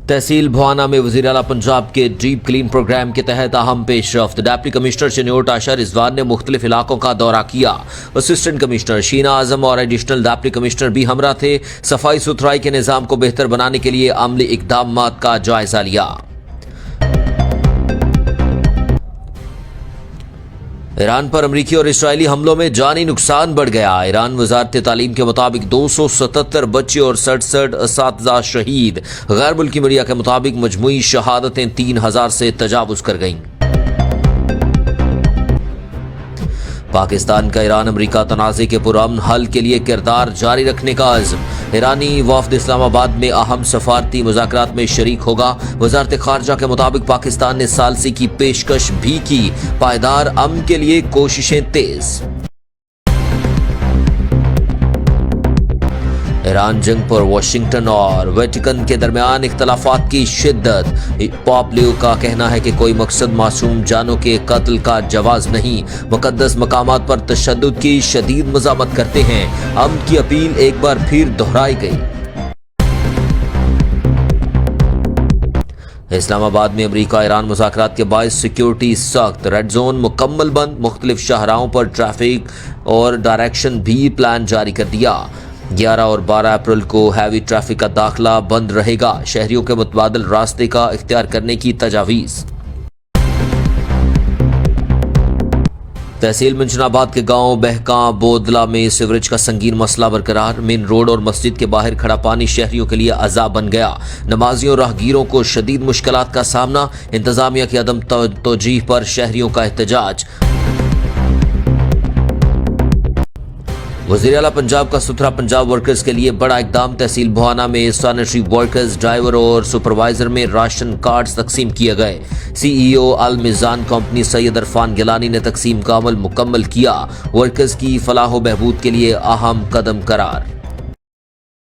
तहसील भवाना में वज़ीर आला पंजाब के डीप क्लीन प्रोग्राम के तहत अहम पेशरफ्त। डिप्टी कमिश्नर शनियोट आशा रिजवान ने मुख्तलिफ इलाकों का दौरा किया। असिस्टेंट कमिश्नर शीना आजम और एडिशनल डिप्टी कमिश्नर भी हमरा थे। सफाई सुथराई के निज़ाम को बेहतर बनाने के लिए अमली इक़दामात का जायजा लिया। ईरान पर अमरीकी और इस्राएली हमलों में जानी नुकसान बढ़ गया। ईरान वज़ारत तालीम के मुताबिक 277 बच्चे और 67 असातिज़ा शहीद। गैर मुल्की मीडिया के मुताबिक मजमूई शहादतें 3000 से तजावुज़ कर गईं। पाकिस्तान का ईरान अमरीका तनाज़े के पुरअमन हल के लिए किरदार जारी रखने का अज़्म। ईरानी वफ़द इस्लामाबाद में अहम सफारती मुज़ाकरात में शरीक होगा। वज़ारत ख़ारजा के मुताबिक पाकिस्तान ने सालसी की पेशकश भी की। पायदार अमन के लिए कोशिशें तेज़। ईरान जंग पर वाशिंगटन और वेटिकन के दरमियान इख्तलाफात की शिद्दत। पॉप लियो का कहना है कि कोई मकसद मासूम जानों के कत्ल का जवाज नहीं। मुकद्दस मकामात पर तशद्दुद की शदीद मज़ामत करते हैं। अमन की अपील एक बार फिर दोहराई गई। इस्लामाबाद में अमरीका ईरान मुज़ाकरात के बायस सिक्योरिटी सख्त। रेड जोन मुकम्मल बंद। मुख्तलिफ शाहराहों पर ट्रैफिक और डायरेक्शन भी प्लान जारी कर दिया। 11 और 12 अप्रैल को हैवी ट्रैफिक का दाखिला बंद रहेगा। शहरियों के मुतबादिल रास्ते का इख्तियार करने की तजावीज़। तहसील मंशनाबाद के गांव बहका बोदला में सीवरेज का संगीन मसला बरकरार। मेन रोड और मस्जिद के बाहर खड़ा पानी शहरियों के लिए अज़ाब बन गया। नमाजियों और राहगीरों को शदीद मुश्किलात का सामना। इंतजामिया की अदम तवज्जो पर शहरियों का एहतजाज। वज़ीर आला पंजाब का सुथरा पंजाब वर्कर्स के लिए बड़ा इक़दाम। तहसील भवाना में सैनिटरी वर्कर्स, ड्राइवर और सुपरवाइजर में राशन कार्ड्स तकसीम किए गए। CEO अल मिज़ान कंपनी सैयद अरफान गिलानी ने तकसीम का अमल मुकम्मल किया। वर्कर्स की फलाह व बहबूद के लिए अहम कदम करार।